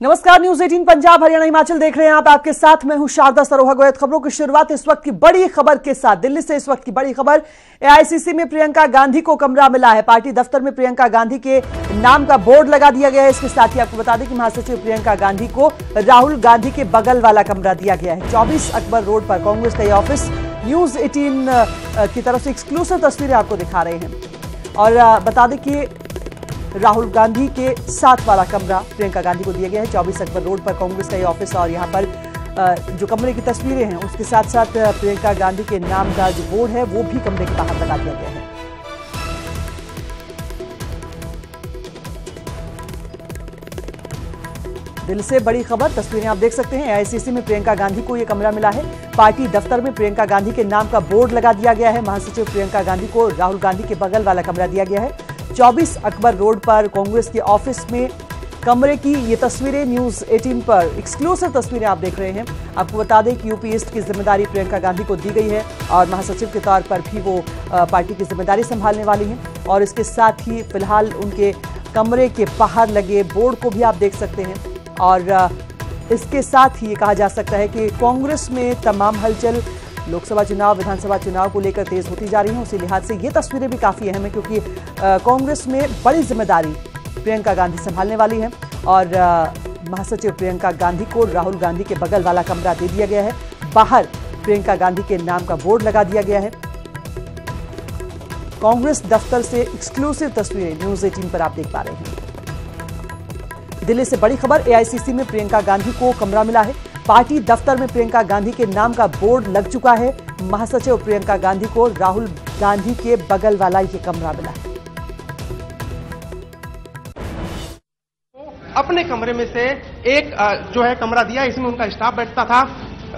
नमस्कार, न्यूज 18 पंजाब हरियाणा हिमाचल देख रहे हैं आप। आपके साथ मैं हूं शारदा सरोहा गोयत। खबरों की शुरुआत इस वक्त की बड़ी खबर के साथ। दिल्ली से इस वक्त की बड़ी खबर, एआईसीसी में प्रियंका गांधी को कमरा मिला है। पार्टी दफ्तर में प्रियंका गांधी के नाम का बोर्ड लगा दिया गया है। इसके साथ ही आपको बता दें कि महासचिव प्रियंका गांधी को राहुल गांधी के बगल वाला कमरा दिया गया है। 24 अकबर रोड पर कांग्रेस का यह ऑफिस न्यूज 18 की तरफ से एक्सक्लूसिव तस्वीरें आपको दिखा रहे हैं। और बता दें कि राहुल गांधी के साथ वाला कमरा प्रियंका गांधी को दिया गया है। 24 अकबर रोड पर कांग्रेस का ये ऑफिस, और यहाँ पर जो कमरे की तस्वीरें हैं उसके साथ साथ प्रियंका गांधी के नाम का जो बोर्ड है वो भी कमरे के बाहर लगा दिया गया है। दिल्ली से बड़ी खबर, तस्वीरें आप देख सकते हैं। एआईसीसी में प्रियंका गांधी को यह कमरा मिला है। पार्टी दफ्तर में प्रियंका गांधी के नाम का बोर्ड लगा दिया गया है। महासचिव प्रियंका गांधी को राहुल गांधी के बगल वाला कमरा दिया गया है। 24 अकबर रोड पर कांग्रेस के ऑफिस में कमरे की ये तस्वीरें न्यूज 18 पर एक्सक्लूसिव तस्वीरें आप देख रहे हैं। आपको बता दें कि यूपी ईस्ट की जिम्मेदारी प्रियंका गांधी को दी गई है और महासचिव के तौर पर भी वो पार्टी की जिम्मेदारी संभालने वाली हैं। और इसके साथ ही फिलहाल उनके कमरे के बाहर लगे बोर्ड को भी आप देख सकते हैं। और इसके साथ ही ये कहा जा सकता है कि कांग्रेस में तमाम हलचल लोकसभा चुनाव, विधानसभा चुनाव को लेकर तेज होती जा रही है। उसी लिहाज से ये तस्वीरें भी काफी अहम है, क्योंकि कांग्रेस में बड़ी जिम्मेदारी प्रियंका गांधी संभालने वाली है। और महासचिव प्रियंका गांधी को राहुल गांधी के बगल वाला कमरा दे दिया गया है। बाहर प्रियंका गांधी के नाम का बोर्ड लगा दिया गया है। कांग्रेस दफ्तर से एक्सक्लूसिव तस्वीरें न्यूज 18 पर आप देख पा रहे हैं। दिल्ली से बड़ी खबर, एआईसीसी में प्रियंका गांधी को कमरा मिला है। पार्टी दफ्तर में प्रियंका गांधी के नाम का बोर्ड लग चुका है। महासचिव प्रियंका गांधी को राहुल गांधी के बगल वाला ये कमरा मिला है। अपने कमरे में से एक जो है कमरा दिया, इसमें उनका स्टाफ बैठता था।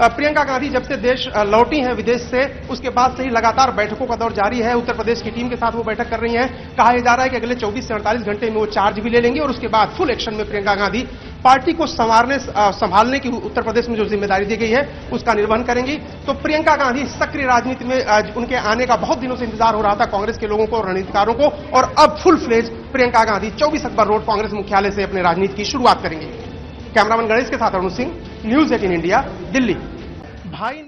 प्रियंका गांधी जब से देश लौटी हैं विदेश से, उसके बाद से ही लगातार बैठकों का दौर जारी है। उत्तर प्रदेश की टीम के साथ वो बैठक कर रही हैं। कहा जा रहा है कि अगले 24 से 48 घंटे में वो चार्ज भी ले लेंगे और उसके बाद फुल एक्शन में प्रियंका गांधी पार्टी को संभालने की उत्तर प्रदेश में जो जिम्मेदारी दी गई है उसका निर्वहन करेंगी। तो प्रियंका गांधी सक्रिय राजनीति में उनके आने का बहुत दिनों से इंतजार हो रहा था कांग्रेस के लोगों को, रणनीतिकारों को, और अब full fledge Priyanka Gandhi 24 Akbar road Congress मुख्यालय से अपने राजनीति की शुरुआत करेंगे। कैमरामैन गणेश के साथ अरुण सिंह, न्यूज 18 इंडिया, दिल्ली। भाई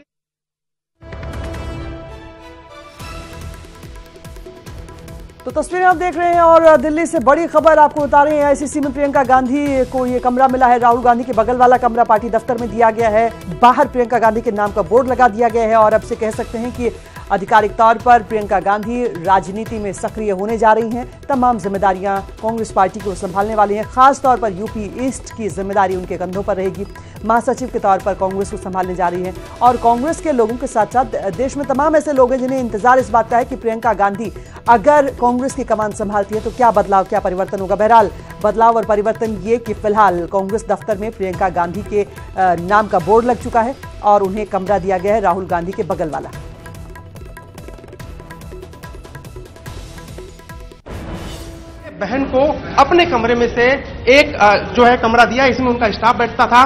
तो तस्वीरें आप देख रहे हैं और दिल्ली से बड़ी खबर आपको बता रहे हैं। एआईसीसी में प्रियंका गांधी को ये कमरा मिला है। राहुल गांधी के बगल वाला कमरा पार्टी दफ्तर में दिया गया है। बाहर प्रियंका गांधी के नाम का बोर्ड लगा दिया गया है। और अब से कह सकते हैं कि आधिकारिक तौर पर प्रियंका गांधी राजनीति में सक्रिय होने जा रही हैं। तमाम जिम्मेदारियां कांग्रेस पार्टी को संभालने वाली हैं। खासतौर पर यूपी ईस्ट की जिम्मेदारी उनके कंधों पर रहेगी। महासचिव के तौर पर कांग्रेस को संभालने जा रही हैं। और कांग्रेस के लोगों के साथ साथ देश में तमाम ऐसे लोग हैं जिन्हें इंतजार इस बात का है कि प्रियंका गांधी अगर कांग्रेस की कमान संभालती है तो क्या बदलाव, क्या परिवर्तन होगा। बहरहाल बदलाव और परिवर्तन ये कि फिलहाल कांग्रेस दफ्तर में प्रियंका गांधी के नाम का बोर्ड लग चुका है और उन्हें कमरा दिया गया है राहुल गांधी के बगल वाला। बहन को अपने कमरे में से एक जो है कमरा दिया, इसमें उनका स्टाफ बैठता था।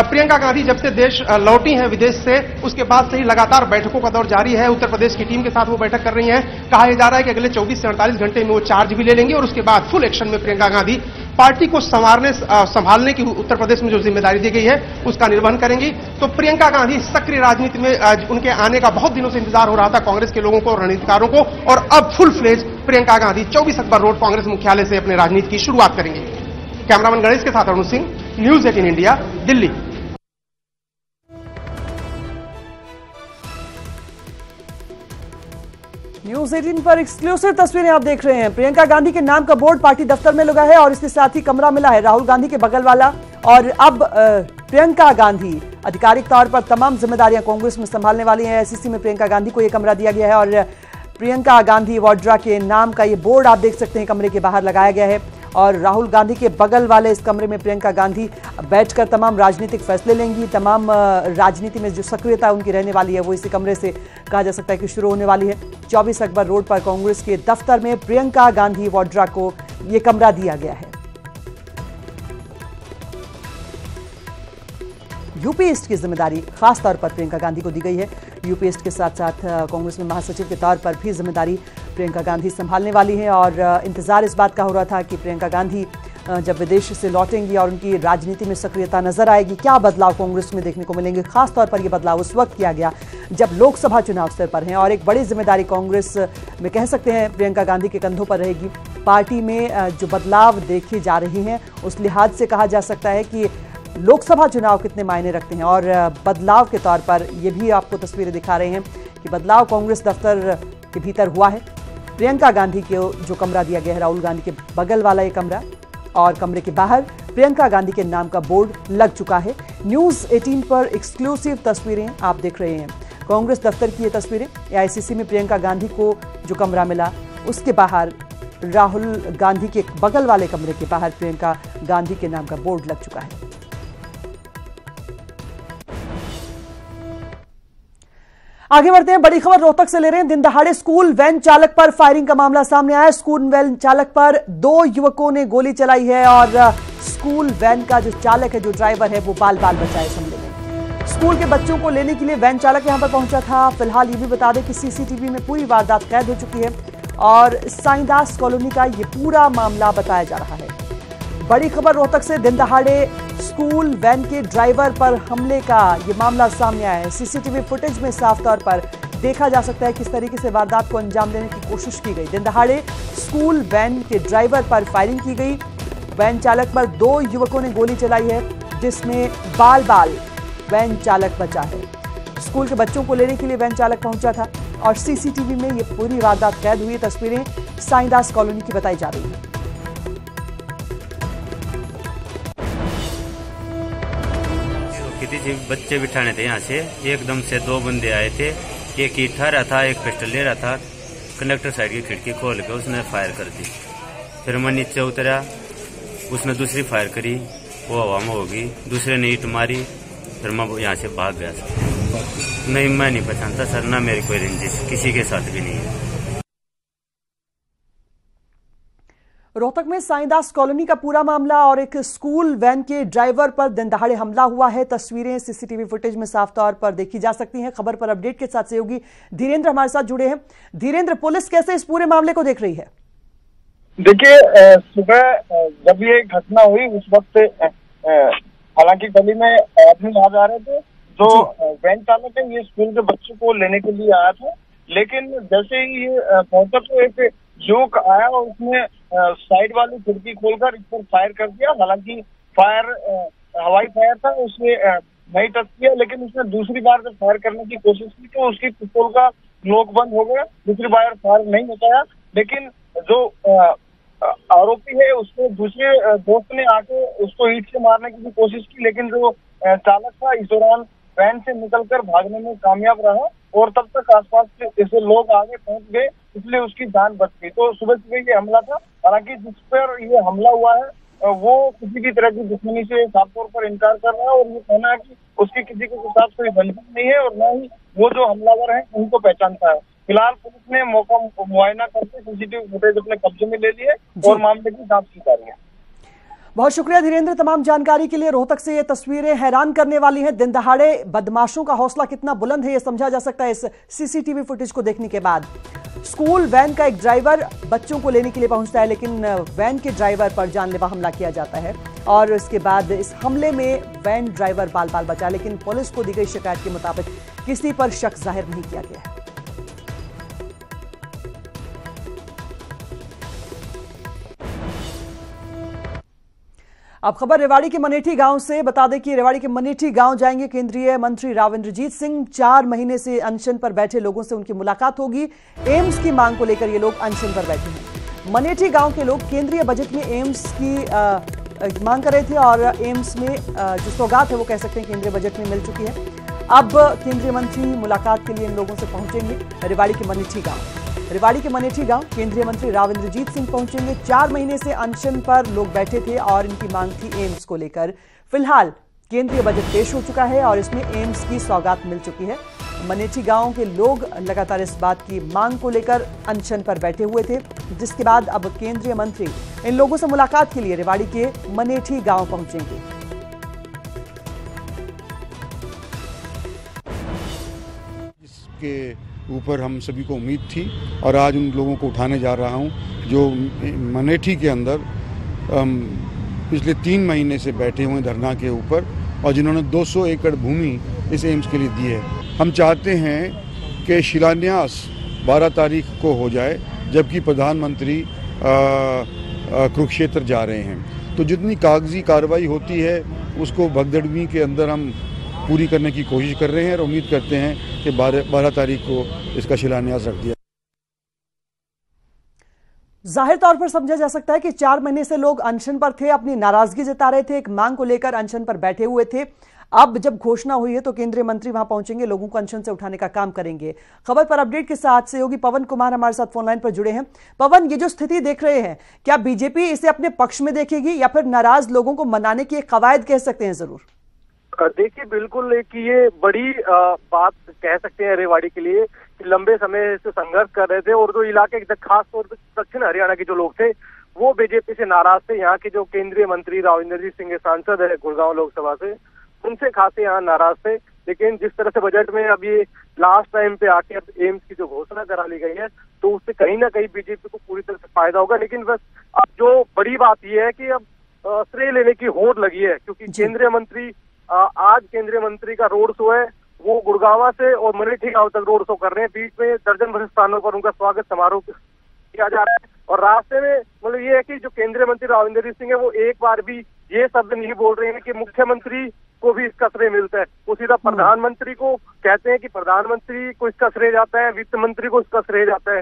प्रियंका गांधी जब से देश लौटी हैं विदेश से, उसके बाद से ही लगातार बैठकों का दौर जारी है। उत्तर प्रदेश की टीम के साथ वो बैठक कर रही हैं। कहा जा रहा है कि अगले 24 से 48 घंटे में वो चार्ज भी ले लेंगे और उसके बाद फुल एक्शन में प्रियंका गांधी पार्टी को संभालने की उत्तर प्रदेश में जो जिम्मेदारी दी गई है उसका निर्वहन करेंगी। तो प्रियंका गांधी सक्रिय राजनीति में उनके आने का बहुत दिनों से इंतजार हो रहा था कांग्रेस के लोगों को, रणनीतिकारों को, और अब full fledge Priyanka Gandhi 24 Akbar road Congress मुख्यालय से अपने राजनीति की शुरुआत करेंगे। कैमरामैन गणेश के साथ Arun Singh, news 18 India, Delhi. News 18 पर एक्सक्लूसिव तस्वीरें आप देख रहे हैं। प्रियंका गांधी के नाम का बोर्ड पार्टी दफ्तर में लगा है और इसके साथ ही कमरा मिला है राहुल गांधी के बगल वाला। और अब प्रियंका गांधी आधिकारिक तौर पर तमाम जिम्मेदारियां कांग्रेस में संभालने वाली हैं। एआईसीसी में प्रियंका गांधी को यह कमरा दिया गया है और प्रियंका गांधी वाड्रा के नाम का ये बोर्ड आप देख सकते हैं कमरे के बाहर लगाया गया है। और राहुल गांधी के बगल वाले इस कमरे में प्रियंका गांधी बैठकर तमाम राजनीतिक फैसले लेंगी। तमाम राजनीति में जो सक्रियता उनकी रहने वाली है वो इसी कमरे से कहा जा सकता है कि शुरू होने वाली है। 24 अकबर रोड पर कांग्रेस के दफ्तर में प्रियंका गांधी वाड्रा को ये कमरा दिया गया है। यूपी ईस्ट की जिम्मेदारी खासतौर पर प्रियंका गांधी को दी गई है। यूपी ईस्ट के साथ साथ कांग्रेस में महासचिव के तौर पर भी जिम्मेदारी प्रियंका गांधी संभालने वाली हैं। और इंतजार इस बात का हो रहा था कि प्रियंका गांधी जब विदेश से लौटेंगी और उनकी राजनीति में सक्रियता नजर आएगी। क्या बदलाव कांग्रेस में देखने को मिलेंगे? खासतौर पर यह बदलाव उस वक्त किया गया जब लोकसभा चुनाव स्तर पर हैं और एक बड़ी जिम्मेदारी कांग्रेस में कह सकते हैं प्रियंका गांधी के कंधों पर रहेगी। पार्टी में जो बदलाव देखे जा रहे हैं उस लिहाज से कहा जा सकता है कि लोकसभा चुनाव कितने मायने रखते हैं। और बदलाव के तौर पर ये भी आपको तस्वीरें दिखा रहे हैं कि बदलाव कांग्रेस दफ्तर के भीतर हुआ है। प्रियंका गांधी को जो कमरा दिया गया है राहुल गांधी के बगल वाला ये कमरा, और कमरे के बाहर प्रियंका गांधी के नाम का बोर्ड लग चुका है। न्यूज़ 18 पर एक्सक्लूसिव तस्वीरें आप देख रहे हैं। कांग्रेस दफ्तर की ये तस्वीरें, एआईसीसी में प्रियंका गांधी को जो कमरा मिला उसके बाहर राहुल गांधी के बगल वाले कमरे के बाहर प्रियंका गांधी के नाम का बोर्ड लग चुका है। आगे बढ़ते हैं, बड़ी खबर रोहतक से ले रहे हैं। दिन दहाड़े स्कूल वैन चालक पर फायरिंग का मामला सामने आया। स्कूल वैन चालक पर 2 युवकों ने गोली चलाई है और स्कूल वैन का जो चालक है, जो ड्राइवर है, वो बाल बाल बचा है इस हमले में। स्कूल के बच्चों को लेने के लिए वैन चालक यहां पर पहुंचा था। फिलहाल ये भी बता दें कि सीसीटीवी में पूरी वारदात कैद हो चुकी है और साईदास कॉलोनी का ये पूरा मामला बताया जा रहा है। बड़ी खबर रोहतक से, दिन दहाड़े स्कूल वैन के ड्राइवर पर हमले का ये मामला सामने आया है। सीसीटीवी फुटेज में साफ तौर पर देखा जा सकता है किस तरीके से वारदात को अंजाम देने की कोशिश की गई। दिन दहाड़े स्कूल वैन के ड्राइवर पर फायरिंग की गई। वैन चालक पर 2 युवकों ने गोली चलाई है जिसमें बाल बाल वैन चालक बचा है। स्कूल के बच्चों को लेने के लिए वैन चालक पहुंचा था और सीसीटीवी में ये पूरी वारदात कैद हुई। तस्वीरें साईदास कॉलोनी की बताई जा रही है। बच्चे बिठाने थे यहाँ से, एकदम से 2 बंदे आए थे। एक ईटा रहा था, एक पिस्टल ले रहा था। कंडक्टर साइड की खिड़की खोल के उसने फायर कर दी। फिर मैं नीचे उतरा, उसने दूसरी फायर करी, वो हवा में होगी। दूसरे ने ईट मारी, फिर मैं यहाँ से भाग गया। नहीं, मैं नहीं पहचानता सर, ना मेरी कोई रंजिश किसी के साथ भी नहीं है। रोहतक में साईदास कॉलोनी का पूरा मामला और एक स्कूल वैन के ड्राइवर पर दिन दहाड़े हमला हुआ है। तस्वीरें सीसीटीवी फुटेज में साफ तौर पर देखी जा सकती हैं। खबर पर अपडेट के साथ सहयोगी धीरेन्द्र हमारे साथ जुड़े हैं। धीरेन्द्र, पुलिस कैसे इस पूरे मामले को देख रही है? देखिए, सुबह जब ये घटना हुई उस वक्त हालांकि गली में आदमी आ जा रहे थे। जो वैन चालक है ये स्कूल के बच्चों को लेने के लिए आया था, लेकिन जैसे ही ये पहुंचा तो एक युवक आया और उसने साइड वाली खिड़की खोलकर इस पर फायर कर दिया। हालांकि फायर हवाई फायर था, उसने नहीं टच किया, लेकिन उसने दूसरी बार जब फायर करने की कोशिश की तो उसकी पिस्तौल का नोक बंद हो गया। दूसरी बार फायर नहीं होता, लेकिन जो आरोपी है उसके दूसरे दोस्त ने आके उसको ईंट से मारने की भी कोशिश की, लेकिन जो चालक था इस दौरान वैन से निकलकर भागने में कामयाब रहा और तब तक आसपास के ऐसे लोग आगे पहुंच गए, इसलिए उसकी जान बच गई। तो सुबह सुबह ये हमला था। हालांकि जिस पर ये हमला हुआ है वो किसी भी तरह की दुश्मनी से साफ तौर पर इनकार कर रहा है और ये कहना है कि उसकी किसी के साथ कोई बंधन नहीं है और न ही वो जो हमलावर है उनको पहचानता है। फिलहाल पुलिस ने मौका मुआयना करके सीसीटीवी फुटेज अपने कब्जे में ले लिए और मामले की जांच की जा रही है। बहुत शुक्रिया धीरेन्द्र तमाम जानकारी के लिए। रोहतक से ये तस्वीरें हैरान करने वाली हैं। दिन दहाड़े बदमाशों का हौसला कितना बुलंद है ये समझा जा सकता है इस सीसीटीवी फुटेज को देखने के बाद। स्कूल वैन का एक ड्राइवर बच्चों को लेने के लिए पहुंचता है, लेकिन वैन के ड्राइवर पर जानलेवा हमला किया जाता है और इसके बाद इस हमले में वैन ड्राइवर बाल बाल बचा, लेकिन पुलिस को दी गई शिकायत के मुताबिक किसी पर शक जाहिर नहीं किया गया है। अब खबर रेवाड़ी के मनेठी गांव से। बता दें कि रेवाड़ी के मनेठी गांव जाएंगे केंद्रीय मंत्री राव इंद्रजीत सिंह। 4 महीने से अनशन पर बैठे लोगों से उनकी मुलाकात होगी। एम्स की मांग को लेकर ये लोग अनशन पर बैठे हैं। मनेठी गांव के लोग केंद्रीय बजट में एम्स की मांग कर रहे थे और एम्स में जो सौगात है वो कह सकते हैं केंद्रीय बजट में मिल चुकी है। अब केंद्रीय मंत्री मुलाकात के लिए इन लोगों से पहुंचेंगे रेवाड़ी के मनेठी गांव। रेवाड़ी के मनेठी गांव केंद्रीय मंत्री राव इंद्रजीत सिंह पहुंचेंगे। 4 महीने से अनशन पर लोग बैठे थे और इनकी मांग थी एम्स को लेकर। फिलहाल केंद्रीय बजट पेश हो चुका है और इसमें एम्स की सौगात मिल चुकी है। मनेठी गांव के लोग लगातार इस बात की मांग को लेकर अनशन पर बैठे हुए थे, जिसके बाद अब केंद्रीय मंत्री इन लोगों से मुलाकात के लिए रेवाड़ी के मनेठी गांव पहुंचेंगे। इसके ऊपर हम सभी को उम्मीद थी और आज उन लोगों को उठाने जा रहा हूं जो मनेठी के अंदर पिछले 3 महीने से बैठे हुए धरना के ऊपर और जिन्होंने 200 एकड़ भूमि इस एम्स के लिए दी है। हम चाहते हैं कि शिलान्यास 12 तारीख को हो जाए, जबकि प्रधानमंत्री कुरुक्षेत्र जा रहे हैं। तो जितनी कागजी कार्रवाई होती है उसको भगदड़गी के अंदर हम पूरी करने की कोशिश कर रहे हैं और उम्मीद करते हैं कि 12 तारीख को इसका शिलान्यास रख दिया। जाहिर तौर पर समझा जा सकता है कि 4 महीने से लोग अनशन पर थे, अपनी नाराजगी जता रहे थे, एक मांग को लेकर अनशन पर बैठे हुए थे। अब जब घोषणा हुई है तो केंद्रीय मंत्री वहां पहुंचेंगे, लोगों को अनशन से उठाने का काम करेंगे। खबर पर अपडेट के साथ सहयोगी पवन कुमार हमारे साथ फोन लाइन पर जुड़े हैं। पवन, ये जो स्थिति देख रहे हैं, क्या बीजेपी इसे अपने पक्ष में देखेगी या फिर नाराज लोगों को मनाने की एक कवायद कह सकते हैं? जरूर देखिए, बिल्कुल एक ये बड़ी बात कह सकते हैं रेवाड़ी के लिए कि लंबे समय से संघर्ष कर रहे थे और जो इलाके खास तौर पर दक्षिण हरियाणा के जो लोग थे वो बीजेपी से नाराज थे। यहाँ के जो केंद्रीय मंत्री राव इंद्रजीत सिंह सांसद है गुड़गांव लोकसभा से, उनसे खासे यहाँ नाराज थे। लेकिन जिस तरह से बजट में अब ये लास्ट टाइम पे आके अब एम्स की जो घोषणा करा ली गई है तो उससे कहीं ना कहीं बीजेपी को पूरी तरह से फायदा होगा। लेकिन बस अब जो बड़ी बात ये है कि अब श्रेय लेने की होड़ लगी है, क्योंकि केंद्रीय मंत्री आज केंद्रीय मंत्री का रोड शो है, वो गुड़गावा से और मनेठी गांव तक रोड शो कर रहे हैं। बीच में दर्जन भर स्थानों पर उनका स्वागत समारोह किया जा रहा है और रास्ते में मतलब ये है कि जो केंद्रीय मंत्री राव इंद्रजीत सिंह है वो एक बार भी ये शब्द नहीं बोल रहे हैं कि मुख्यमंत्री को भी इसका श्रेय मिलता है। वो सीधा प्रधानमंत्री को कहते हैं कि प्रधानमंत्री को इसका श्रेय जाता है, वित्त मंत्री को इसका श्रेय जाता है।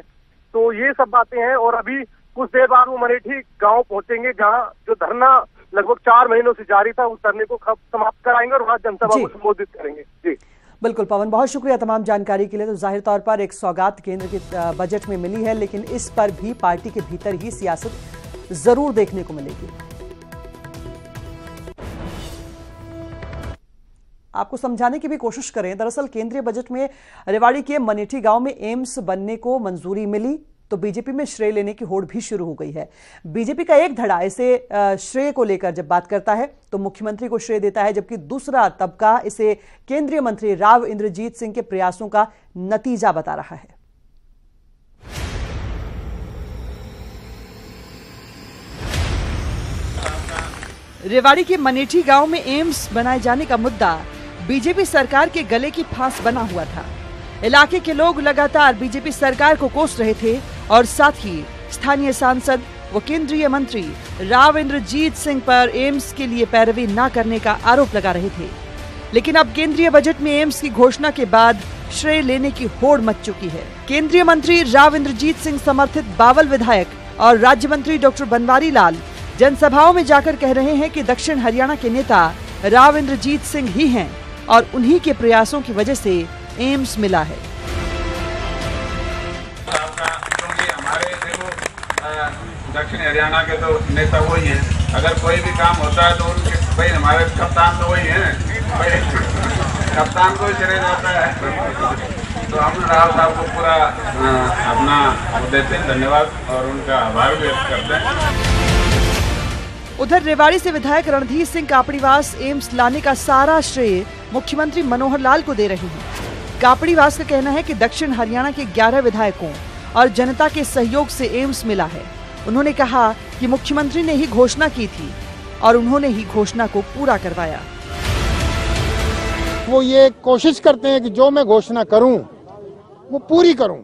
तो ये सब बातें हैं और अभी कुछ देर बाद वो मनेठी गांव पहुंचेंगे, जहां जो धरना लगभग 4 महीनों से जारी था उस धरने को समाप्त कराएंगे और वहां जनसभा को संबोधित करेंगे। जी बिल्कुल पवन, बहुत शुक्रिया तमाम जानकारी के लिए। तो जाहिर तौर पर एक सौगात केंद्र के बजट में मिली है, लेकिन इस पर भी पार्टी के भीतर ही सियासत जरूर देखने को मिलेगी। आपको समझाने की भी कोशिश करें, दरअसल केंद्रीय बजट में रेवाड़ी के मनेठी गांव में एम्स बनने को मंजूरी मिली तो बीजेपी में श्रेय लेने की होड़ भी शुरू हो गई है। बीजेपी का एक धड़ा इसे श्रेय को लेकर जब बात करता है तो मुख्यमंत्री को श्रेय देता है, जबकि दूसरा तबका इसे केंद्रीय मंत्री राव इंद्रजीत सिंह के प्रयासों का नतीजा बता रहा है। रेवाड़ी के मनेठी गांव में एम्स बनाए जाने का मुद्दा बीजेपी सरकार के गले की फांस बना हुआ था। इलाके के लोग लगातार बीजेपी सरकार को कोस रहे थे और साथ ही स्थानीय सांसद व केंद्रीय मंत्री राव इंद्रजीत सिंह पर एम्स के लिए पैरवी न करने का आरोप लगा रहे थे। लेकिन अब केंद्रीय बजट में एम्स की घोषणा के बाद श्रेय लेने की होड़ मच चुकी है। केंद्रीय मंत्री राव इंद्रजीत सिंह समर्थित बावल विधायक और राज्य मंत्री डॉक्टर बनवारी लाल जनसभाओं में जाकर कह रहे हैं कि दक्षिण हरियाणा के नेता राव इंद्रजीत सिंह ही हैं और उन्हीं के प्रयासों की वजह से एम्स मिला है। हमारे दक्षिण हरियाणा के तो नेता वही हैं। अगर कोई भी काम होता है तो उनके भाई हमारे कप्तान तो वही हैं, कप्तान को श्रेय जाता है। तो हम राव साहब को पूरा अपना देते हैं धन्यवाद और उनका आभार व्यक्त करते हैं। उधर रेवाड़ी से विधायक रणधीर सिंह कापड़ीवास एम्स लाने का सारा श्रेय मुख्यमंत्री मनोहर लाल को दे रहे हैं। कापड़ीवास का कहना है कि दक्षिण हरियाणा के 11 विधायकों और जनता के सहयोग से एम्स मिला है। उन्होंने कहा कि मुख्यमंत्री ने ही घोषणा की थी और उन्होंने ही घोषणा को पूरा करवाया। वो ये कोशिश करते हैं कि जो मैं घोषणा करूं वो पूरी करूं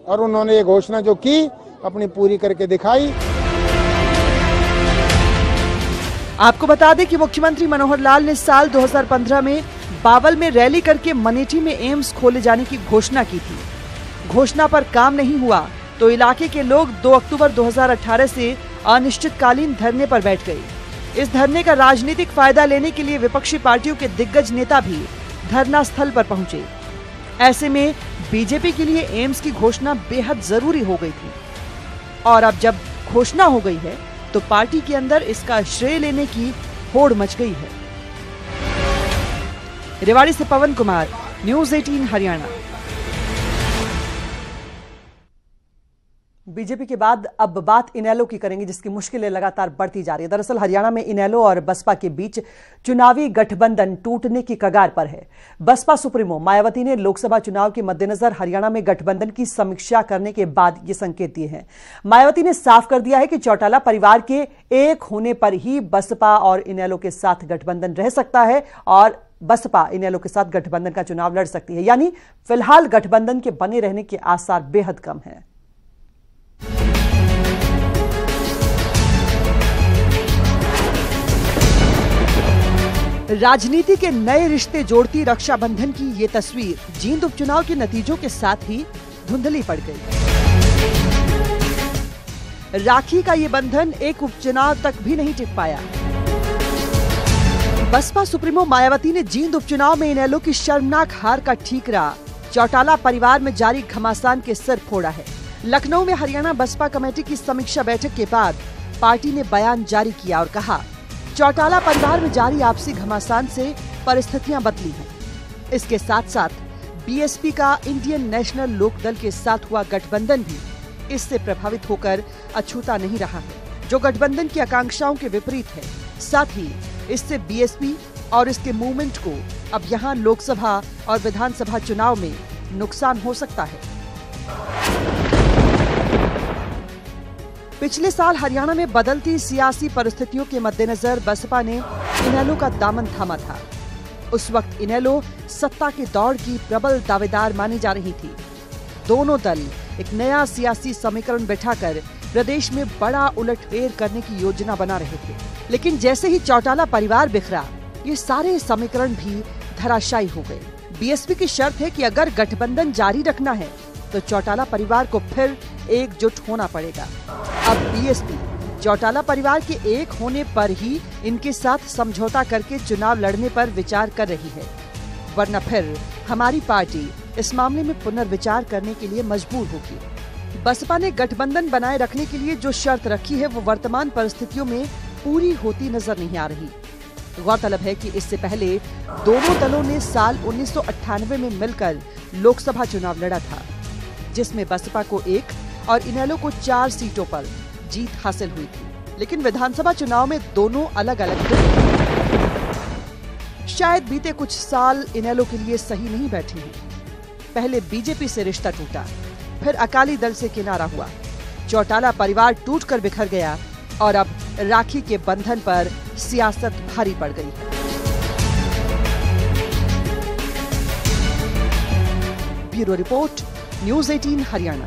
और उन्होंने ये घोषणा जो की अपनी पूरी करके दिखाई। आपको बता दें कि मुख्यमंत्री मनोहर लाल ने साल 2015 में बावल में रैली करके मनेठी में एम्स खोले जाने की घोषणा की थी। घोषणा पर काम नहीं हुआ तो इलाके के लोग 2 अक्टूबर 2018 से अनिश्चितकालीन धरने पर बैठ गए। इस धरने का राजनीतिक फायदा लेने के लिए विपक्षी पार्टियों के दिग्गज नेता भी धरना स्थल पर पहुंचे। ऐसे में बीजेपी के लिए एम्स की घोषणा बेहद जरूरी हो गई थी और अब जब घोषणा हो गई है तो पार्टी के अंदर इसका श्रेय लेने की होड़ मच गई है। रेवाड़ी से पवन कुमार, न्यूज़ 18 हरियाणा। बीजेपी के बाद अब बात इनेलो की करेंगे, जिसकी मुश्किलें लगातार बढ़ती जा रही है। दरअसल हरियाणा में इनेलो और बसपा के बीच चुनावी गठबंधन टूटने की कगार पर है। बसपा सुप्रीमो मायावती ने लोकसभा चुनाव के मद्देनजर हरियाणा में गठबंधन की समीक्षा करने के बाद ये संकेत दिए हैं। मायावती ने साफ कर दिया है कि चौटाला परिवार के एक होने पर ही बसपा और इनेलो के साथ गठबंधन रह सकता है और बसपा इनेलो के साथ गठबंधन का चुनाव लड़ सकती है। यानी फिलहाल गठबंधन के बने रहने के आसार बेहद कम हैं। राजनीति के नए रिश्ते जोड़ती रक्षाबंधन की ये तस्वीर जींद उपचुनाव के नतीजों के साथ ही धुंधली पड़ गई। राखी का ये बंधन एक उपचुनाव तक भी नहीं टिक पाया। बसपा सुप्रीमो मायावती ने जींद उपचुनाव में इनेलो की शर्मनाक हार का ठीकरा चौटाला परिवार में जारी घमासान के सिर फोड़ा है। लखनऊ में हरियाणा बसपा कमेटी की समीक्षा बैठक के बाद पार्टी ने बयान जारी किया और कहा, चौटाला परिवार में जारी आपसी घमासान से परिस्थितियां बदली हैं। इसके साथ साथ बीएसपी का इंडियन नेशनल लोकदल के साथ हुआ गठबंधन भी इससे प्रभावित होकर अछूता नहीं रहा है, जो गठबंधन की आकांक्षाओं के विपरीत है। साथ ही इससे बीएसपी और इसके मूवमेंट को अब यहां लोकसभा और विधानसभा चुनाव में नुकसान हो सकता है। पिछले साल हरियाणा में बदलती सियासी परिस्थितियों के मद्देनजर बसपा ने इनेलो का दामन थामा था। उस वक्त इनेलो सत्ता के दौड़ की प्रबल दावेदार मानी जा रही थी। दोनों दल एक नया सियासी समीकरण बैठाकर प्रदेश में बड़ा उलटफेर करने की योजना बना रहे थे। लेकिन जैसे ही चौटाला परिवार बिखरा, ये सारे समीकरण भी धराशायी हो गए। बीएसपी की शर्त है कि अगर गठबंधन जारी रखना है तो चौटाला परिवार को फिर एकजुट होना पड़ेगा। अब बीएसपी चौटाला परिवार के एक होने पर ही इनके साथ समझौता करके चुनाव लड़ने पर विचार कर रही है, वरना फिर हमारी पार्टी इस मामले में पुनर्विचार करने के लिए मजबूर होगी। बसपा ने गठबंधन बनाए रखने के लिए जो शर्त रखी है वो वर्तमान परिस्थितियों में पूरी होती नजर नहीं आ रही। गौरतलब है कि इससे पहले दोनों दलों ने साल 1998 में मिलकर लोकसभा चुनाव लड़ा था, जिसमें बसपा को 1 और इनेलो को 4 सीटों पर जीत हासिल हुई थी। लेकिन विधानसभा चुनाव में दोनों अलग अलग शायद बीते कुछ साल इनेलो के लिए सही नहीं बैठे हैं। पहले बीजेपी से रिश्ता टूटा, फिर अकाली दल से किनारा हुआ, चौटाला परिवार टूटकर बिखर गया और अब राखी के बंधन पर सियासत भारी पड़ गई है। Bureau report, news 18 Haryana.